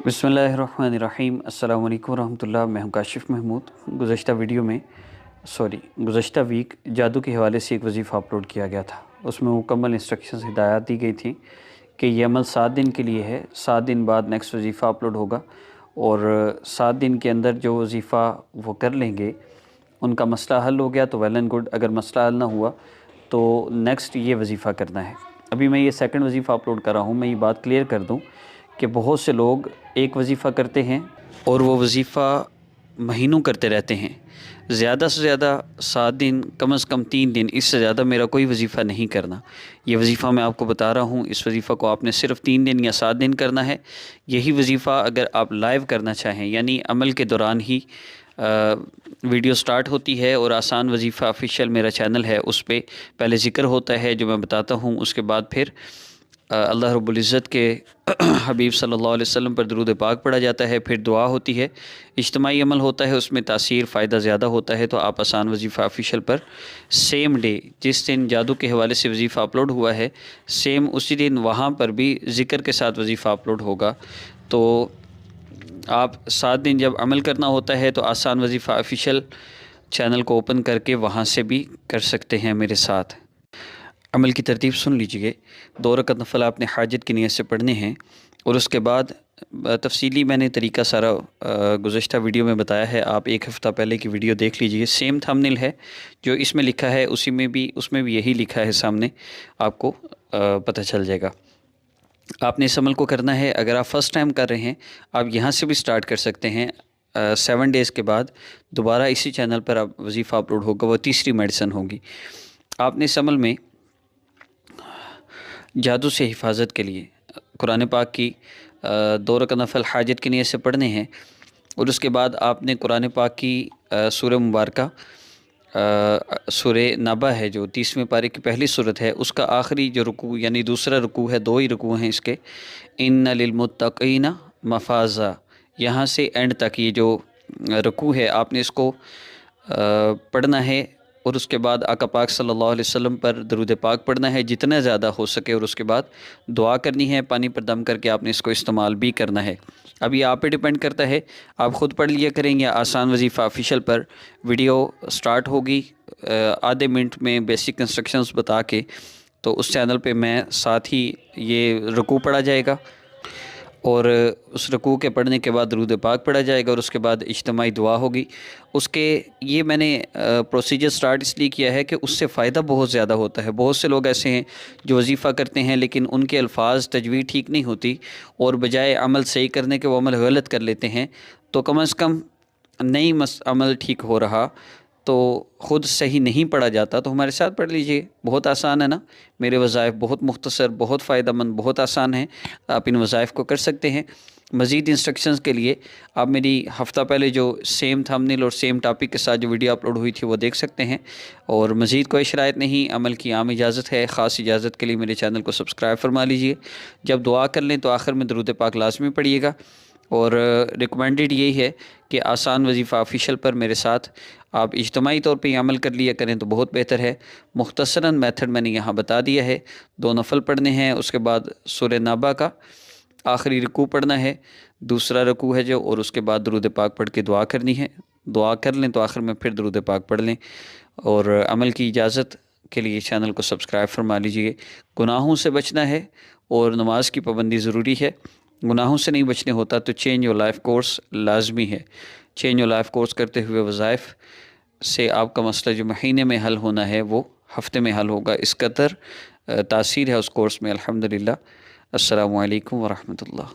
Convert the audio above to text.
बिस्मिल्लाहिर्रहमानिर्रहीम। अस्सलामु अलैकुम रहमतुल्लाह। मैं हूं काशिफ महमूद। गुज़श्ता वीक जादू के हवाले से एक वजीफ़ा अपलोड किया गया था। उसमें मुकम्मल इंस्ट्रक्शंस हिदायत दी गई थी कि ये अमल 7 दिन के लिए है। 7 दिन बाद नेक्स्ट वजीफ़ा अपलोड होगा और 7 दिन के अंदर जो वजीफ़ा वो कर लेंगे उनका मसला हल हो गया तो वेल एंड गुड। अगर मसला हल ना हुआ तो नेक्स्ट ये वजीफ़ा करना है। अभी मैं ये सेकंड वजीफ़ा अपलोड कर रहा हूँ। मैं ये बात क्लियर कर दूँ कि बहुत से लोग एक वजीफ़ा करते हैं और वो वजीफ़ा महीनों करते रहते हैं। ज़्यादा से ज़्यादा 7 दिन, कम से कम 3 दिन, इससे ज़्यादा मेरा कोई वजीफ़ा नहीं करना। ये वजीफ़ा मैं आपको बता रहा हूँ, इस वजीफ़ा को आपने सिर्फ़ 3 दिन या 7 दिन करना है। यही वजीफ़ा अगर आप लाइव करना चाहें, यानी अमल के दौरान ही वीडियो स्टार्ट होती है और आसान वजीफ़ा ऑफिशियल मेरा चैनल है, उस पर पहले ज़िक्र होता है जो मैं बताता हूँ। उसके बाद फिर अल्लाह रब्बुल इज़्ज़त के हबीब सल्लल्लाहु अलैहि वसल्लम पर दरूद पाक पढ़ा जाता है, फिर दुआ होती है, इज्तिमाई अमल होता है, उसमें तासीर फ़ायदा ज़्यादा होता है। तो आप आसान वजीफ़ा ऑफिशियल पर सेम डे जिस दिन जादू के हवाले से वजीफ़ा अपलोड हुआ है, सेम उसी दिन वहाँ पर भी ज़िक्र के साथ वजीफ़ा अपलोड होगा। तो आप 7 दिन जब अमल करना होता है तो आसान वजीफ़ा ऑफिशियल चैनल को ओपन करके वहाँ से भी कर सकते हैं मेरे साथ। अमल की तरतीब सुन लीजिए। 2 रकात नफ़ल आपने हाजत की नीयत से पढ़ने हैं और उसके बाद तफसीली मैंने तरीका सारा गुज़श्ता वीडियो में बताया है। आप एक हफ़्ता पहले की वीडियो देख लीजिए। सेम थंबनेल है जो इसमें लिखा है, उसमें भी यही लिखा है सामने, आपको पता चल जाएगा। आपने इस अमल को करना है। अगर आप फ़र्स्ट टाइम कर रहे हैं, आप यहाँ से भी स्टार्ट कर सकते हैं। 7 डेज़ के बाद दोबारा इसी चैनल पर आप वजीफ़ा अपलोड होगा, वो तीसरी मेडिसिन होगी। आपने इस अमल में जादू से हिफाजत के लिए कुरान पाक की 2 रकात नफ़ल हाजत की नीयत से पढ़ने हैं और उसके बाद आपने कुरान पाक की सूरह मुबारका, सूरह नबा है जो 30वें पारे की पहली सूरत है, उसका आखिरी जो रुकू यानी दूसरा रुकू है, 2 ही रुकू हैं इसके, इन्ना लिलमुत्तक़ीना मफ़ाज़ा, यहाँ से एंड तक ये जो रुकू है आपने इसको पढ़ना है और उसके बाद आका पाक सल्लल्लाहु अलैहि वसल्लम पर दरूद पाक पढ़ना है जितना ज़्यादा हो सके और उसके बाद दुआ करनी है। पानी पर दम करके आपने इसको इस्तेमाल भी करना है। अब ये आप पे डिपेंड करता है, आप ख़ुद पढ़ लिया करेंगे। आसान वजीफ़ा ऑफिशियल पर वीडियो स्टार्ट होगी आधे मिनट में बेसिक इंस्ट्रक्शंस बता के, तो उस चैनल पे मैं साथ ही ये रुकू पढ़ा जाएगा और उस रुकू के पढ़ने के बाद दरूद पाक पढ़ा जाएगा और उसके बाद इज्तिमाई दुआ होगी। उसके ये मैंने प्रोसीजर स्टार्ट इसलिए किया है कि उससे फ़ायदा बहुत ज़्यादा होता है। बहुत से लोग ऐसे हैं जो वजीफ़ा करते हैं लेकिन उनके अल्फाज तजवीद ठीक नहीं होती और बजाय अमल सही करने के वो अमल गलत कर लेते हैं। तो कम से कम नहीं अमल ठीक हो रहा तो ख़ुद सही नहीं पढ़ा जाता तो हमारे साथ पढ़ लीजिए। बहुत आसान है ना, मेरे वज़ाइफ बहुत मुख्तसर, बहुत फ़ायदेमंद, बहुत आसान हैं। आप इन वज़ाइफ को कर सकते हैं। मज़ीद इंस्ट्रक्शंस के लिए आप मेरी हफ़्ता पहले जो सेम थंबनेल और सेम टॉपिक के साथ जो वीडियो अपलोड हुई थी वो देख सकते हैं। और मज़ीद कोई शराइत नहीं, अमल की आम इजाज़त है। ख़ास इजाज़त के लिए मेरे चैनल को सब्सक्राइब फरमा लीजिए। जब दुआ कर लें तो आखिर में दरूद पाक लाज़मी पढ़िएगा और रिकमेंडेड यही है कि आसान वजीफ़ा ऑफिशियल पर मेरे साथ आप इज्तिमाई तौर पे अमल कर लिया करें तो बहुत बेहतर है। मुख्तसरन मेथड मैंने यहाँ बता दिया है। 2 नफ़ल पढ़ने हैं, उसके बाद सूरह नबा का आखिरी रुकू पढ़ना है, दूसरा रुकू है जो, और उसके बाद दरूद पाक पढ़ के दुआ करनी है। दुआ कर लें तो आखिर में फिर दरूद पाक पढ़ लें। और अमल की इजाज़त के लिए चैनल को सब्सक्राइब फरमा लीजिए। गुनाहों से बचना है और नमाज की पाबंदी ज़रूरी है। गुनाहों से नहीं बचने होता तो चेंज योर लाइफ कोर्स लाजमी है। चेंज योर लाइफ कोर्स करते हुए वज़ाइफ से आपका मसला जो महीने में हल होना है वो हफ़्ते में हल होगा। इस कदर तासीर है उस कोर्स में, अल्हम्दुलिल्लाह। अस्सलामु अलैकुम व रहमतुल्लाह।